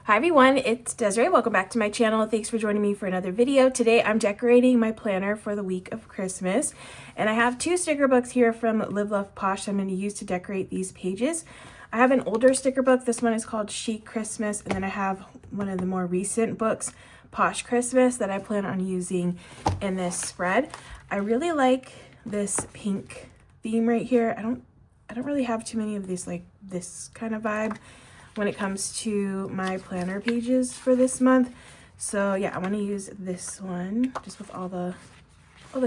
Hi everyone, it's Desiree. Welcome back to my channel. Thanks for joining me for another video. Today I'm decorating my planner for the week of Christmas, and I have two sticker books here from Live Love Posh I'm going to use to decorate these pages. I have an older sticker book. This one is called Chic Christmas, and then I have one of the more recent books, Posh Christmas, that I plan on using in this spread. I really like this pink theme right here. I don't really have too many of these like this kind of vibe when it comes to my planner pages for this month. So yeah, I want to use this one just with all the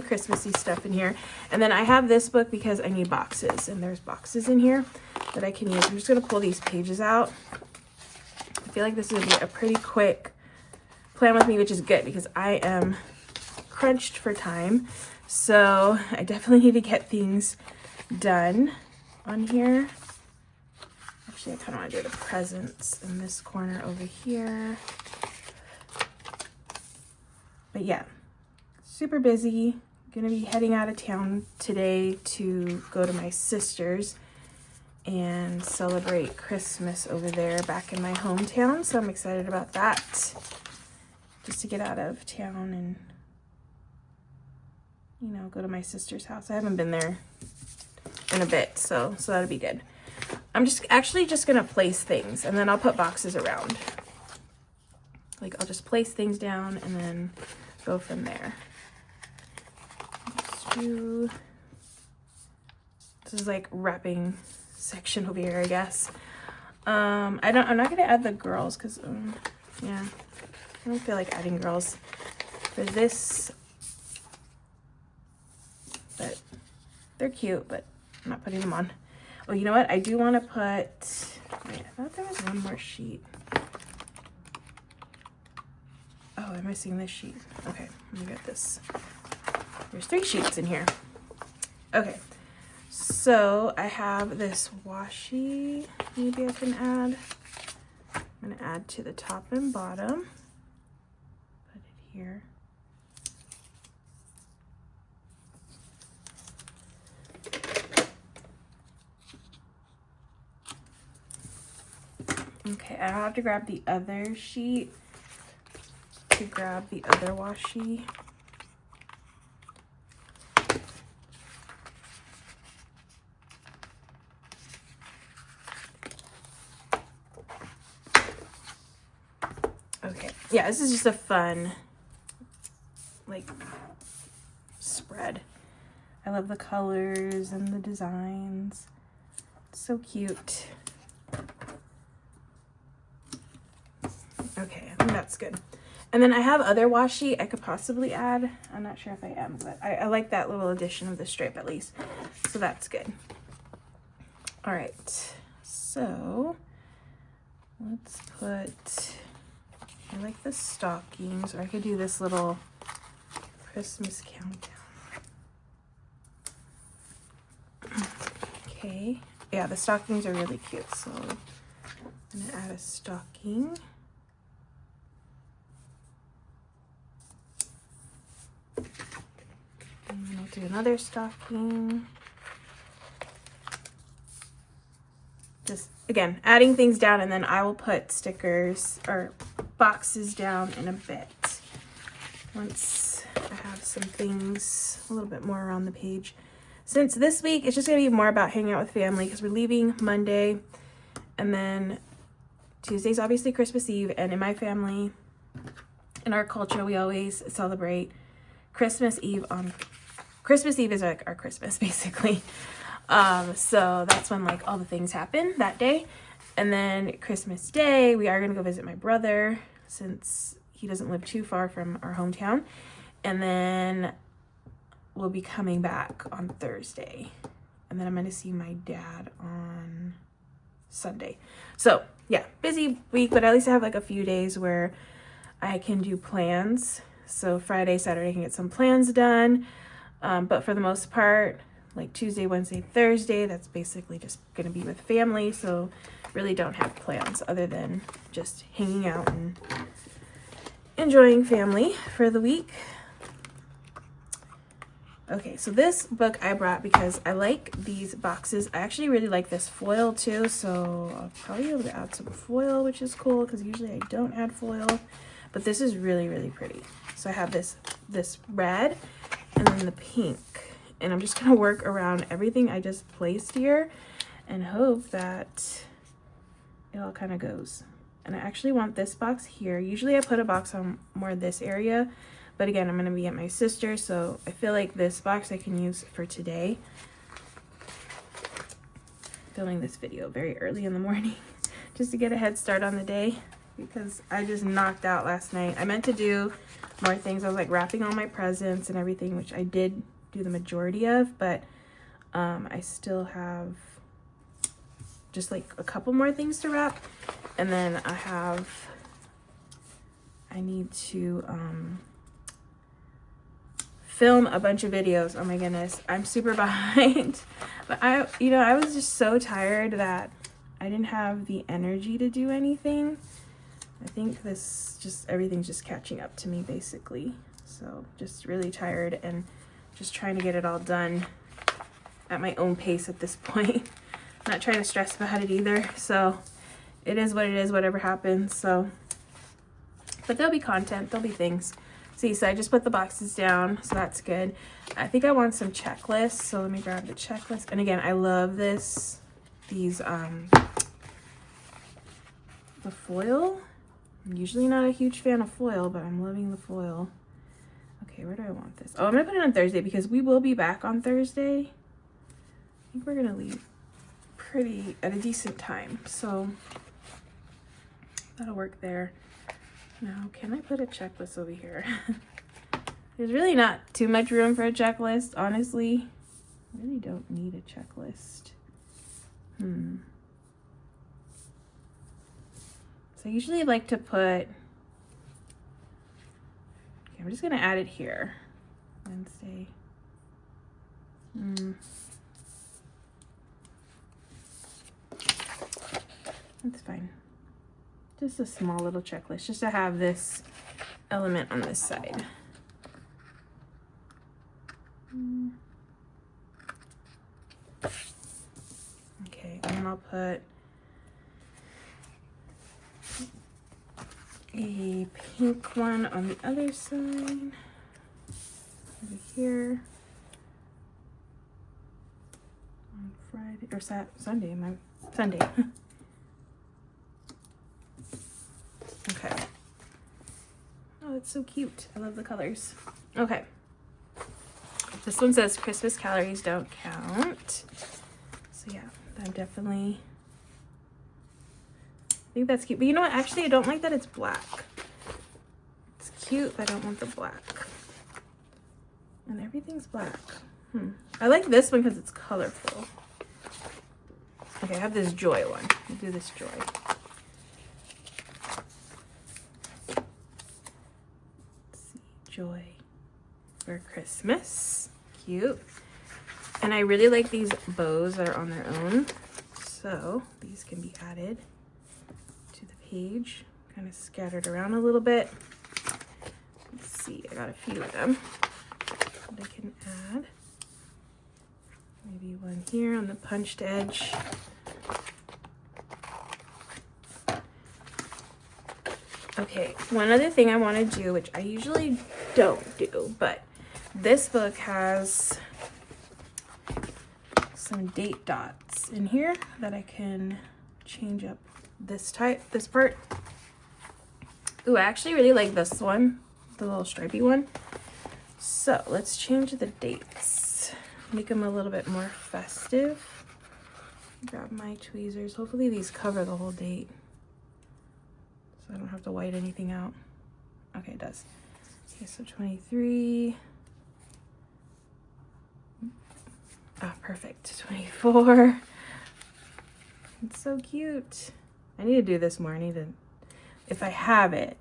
Christmassy stuff in here. And then I have this book because I need boxes, and there's boxes in here that I can use. I'm just going to pull these pages out. I feel like this is going to be a pretty quick plan with me, which is good because I am crunched for time. So I definitely need to get things done on here. Actually, I kind of want to do the presents in this corner over here. But yeah, super busy. Gonna be heading out of town today to go to my sister's and celebrate Christmas over there back in my hometown. So I'm excited about that. Just to get out of town and, you know, go to my sister's house. I haven't been there in a bit, so that'll be good. I'm just gonna place things, and then I'll put boxes around. Like, I'll just place things down and then go from there. This is like wrapping section over here, I guess. I'm not gonna add the girls because yeah, I don't feel like adding girls for this, but they're cute, but I'm not putting them on. Oh, you know what? I do want to put, wait, I thought there was one more sheet. Oh, I'm missing this sheet. Okay, let me get this. There's 3 sheets in here. Okay, so I have this washi. Maybe I can add. I'm going to add to the top and bottom. Put it here. Okay, I'll have to grab the other sheet to grab the other washi. Okay, yeah, this is just a fun, like, spread. I love the colors and the designs. It's so cute. Okay, I think that's good. And then I have other washi I could possibly add. I'm not sure if I am, but I like that little addition of the stripe at least. So that's good. All right, so let's put, I like the stockings, or I could do this little Christmas countdown. Okay, yeah, the stockings are really cute. So I'm gonna add a stocking. And then I'll do another stocking. Just, again, adding things down, and then I will put stickers or boxes down in a bit. Once I have some things a little bit more around the page. Since this week, it's just going to be more about hanging out with family because we're leaving Monday. And then Tuesday's obviously Christmas Eve. And in my family, in our culture, we always celebrate Christmas Eve on Christmas Eve is like our Christmas, basically. So that's when like all the things happen that day. And then Christmas Day, we are gonna go visit my brother since he doesn't live too far from our hometown. And then we'll be coming back on Thursday. And then I'm gonna see my dad on Sunday. So yeah, busy week, but at least I have like a few days where I can do plans. So Friday, Saturday I can get some plans done. But for the most part, like Tuesday, Wednesday, Thursday, that's basically just gonna be with family. So really don't have plans other than just hanging out and enjoying family for the week. Okay, so this book I brought because I like these boxes. I actually really like this foil too, so I'll probably be able to add some foil, which is cool because usually I don't add foil. But this is really, really pretty. So I have this red and then the pink. And I'm just gonna work around everything I just placed here and hope that it all kind of goes. And I actually want this box here. Usually I put a box on more this area, but again, I'm gonna be at my sister's, so I feel like this box I can use for today. Filming this video very early in the morning just to get a head start on the day because I just knocked out last night. I meant to do more things. I was like wrapping all my presents and everything, which I did do the majority of, but I still have just like a couple more things to wrap. And then I need to film a bunch of videos. Oh my goodness, I'm super behind. But I was just so tired that I didn't have the energy to do anything. I think everything's just catching up to me basically. So just really tired and just trying to get it all done at my own pace at this point. Not trying to stress about it either. So it is what it is, whatever happens. So, but there'll be content, there'll be things. See, so I just put the boxes down, so that's good. I think I want some checklists, so let me grab the checklist. And again, I love the foil. I'm usually not a huge fan of foil, but I'm loving the foil. Okay, where do I want this? Oh, I'm gonna put it on Thursday because we will be back on Thursday. I think we're gonna leave at a decent time, so that'll work there. Now, can I put a checklist over here? There's really not too much room for a checklist, honestly. I really don't need a checklist. So I usually like to put, okay, I'm just gonna add it here. Wednesday. That's fine. Just a small little checklist, just to have this element on this side. Okay, and then I'll put a pink one on the other side, over here. On Friday, or Sunday, Sunday. Okay. Oh, it's so cute. I love the colors. Okay. This one says Christmas calories don't count. So yeah, I think that's cute. But you know what? Actually, I don't like that it's black. It's cute, but I don't want the black. And everything's black. I like this one because it's colorful. Okay, I have this Joy one. We'll do this Joy. Joy for Christmas. Cute. And I really like these bows that are on their own. So these can be added to the page. Kind of scattered around a little bit. Let's see, I got a few of them that I can add. Maybe one here on the punched edge. Okay, one other thing I want to do, which I usually don't do, but this book has some date dots in here that I can change up this part. Ooh, I actually really like this one, the little stripy one. So let's change the dates, make them a little bit more festive. Grab my tweezers. Hopefully these cover the whole date, so I don't have to white anything out. Okay, it does. Okay, so 23. Ah, perfect. 24. It's so cute. I need to do this more. I need to, if I have it,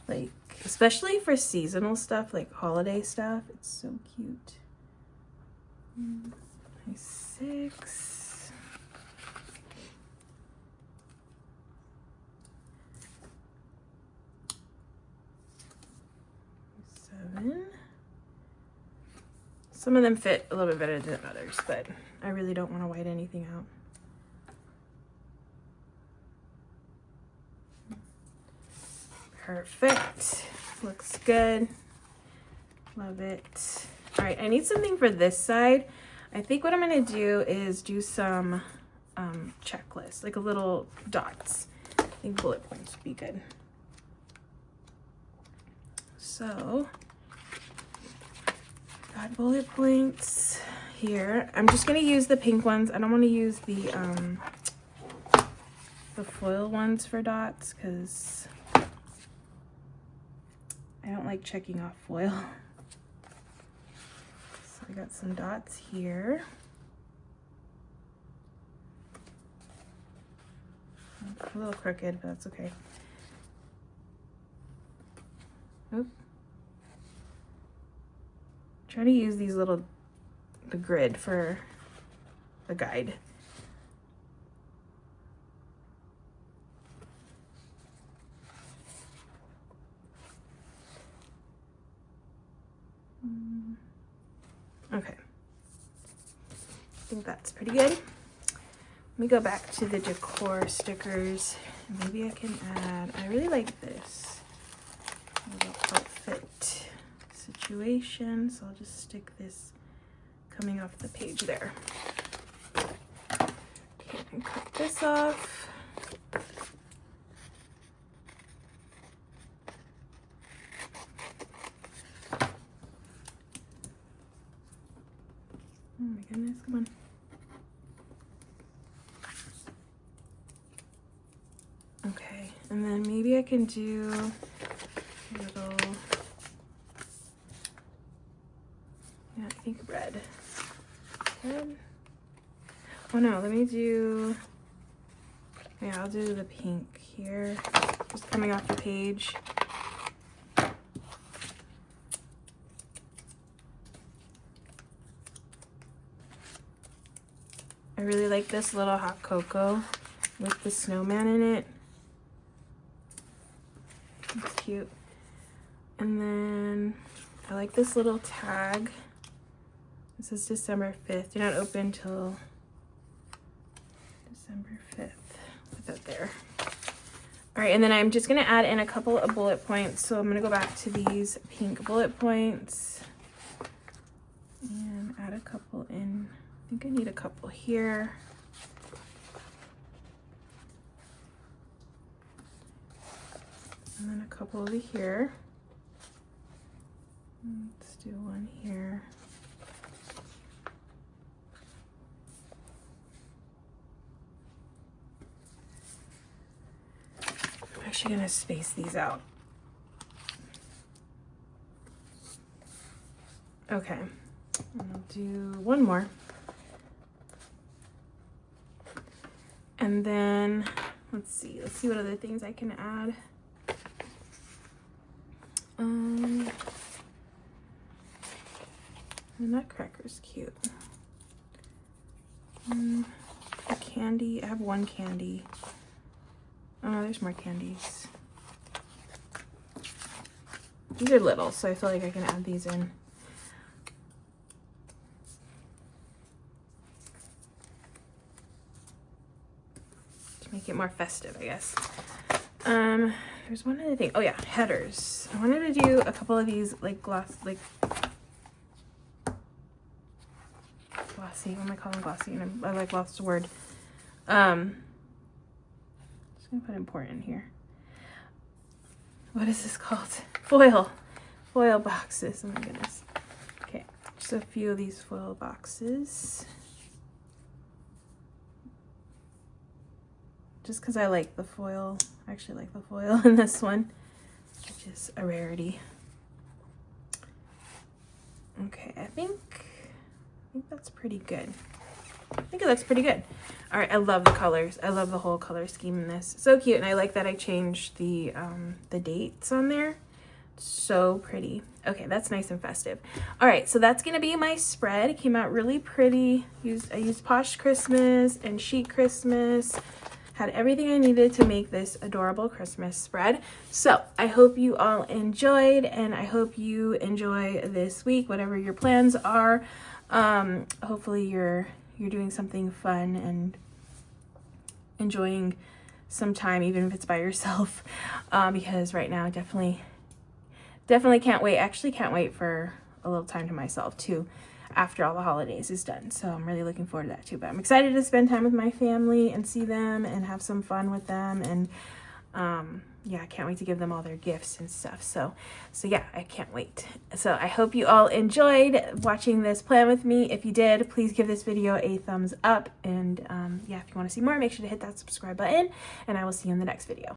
like, especially for seasonal stuff, like holiday stuff, it's so cute. 26. 7. Some of them fit a little bit better than others, but I really don't want to white anything out. Perfect. Looks good. Love it. All right, I need something for this side. I think what I'm going to do is do some checklist, like a little dots. I think bullet points would be good. So, got bullet points here. I'm just going to use the pink ones. I don't want to use the foil ones for dots because I don't like checking off foil. So I got some dots here. A little crooked, but that's okay. Oop. Try to use these the grid for the guide. Okay. I think that's pretty good. Let me go back to the decor stickers. Maybe I can add, I really like this little outfit situation, so I'll just stick this coming off the page there. Okay, and cut this off. Oh my goodness, come on. Okay, and then maybe I can do a little, yeah, I think red. Red? Oh no, let me do, yeah, I'll do the pink here, just coming off the page. I really like this little hot cocoa with the snowman in it. It's cute. And then I like this little tag. This is December 5th. You're not open till December 5th. Put that there. All right, and then I'm just gonna add in a couple of bullet points. So I'm gonna go back to these pink bullet points and add a couple in. I think I need a couple here. And then a couple over here. Let's do one here. I'm actually gonna space these out. Okay, and I'll do one more. And then, let's see what other things I can add. The nutcracker's cute. A candy, I have one candy. Oh no, there's more candies. These are little, so I feel like I can add these in. Make it more festive, I guess. There's one other thing. Oh yeah, headers. I wanted to do a couple of these like glossy. What am I calling glossy? And I like lost the word. Just gonna put important here. What is this called? Foil boxes. Oh my goodness. Okay, just a few of these foil boxes. Just because I like the foil. I actually like the foil in this one, which is a rarity. Okay, I think that's pretty good. I think it looks pretty good. All right, I love the colors. I love the whole color scheme in this. So cute, and I like that I changed the dates on there. So pretty. Okay, that's nice and festive. All right, so that's gonna be my spread. It came out really pretty. I used Posh Christmas and Chic Christmas. had everything I needed to make this adorable Christmas spread. So I hope you all enjoyed, and I hope you enjoy this week, whatever your plans are. Hopefully you're doing something fun and enjoying some time, even if it's by yourself, because right now definitely can't wait. Actually can't wait for a little time to myself too after all the holidays is done. So I'm really looking forward to that too. But I'm excited to spend time with my family and see them and have some fun with them. And yeah, I can't wait to give them all their gifts and stuff. So yeah, I can't wait. So I hope you all enjoyed watching this plan with me. If you did, please give this video a thumbs up. And yeah, if you want to see more, make sure to hit that subscribe button, and I will see you in the next video.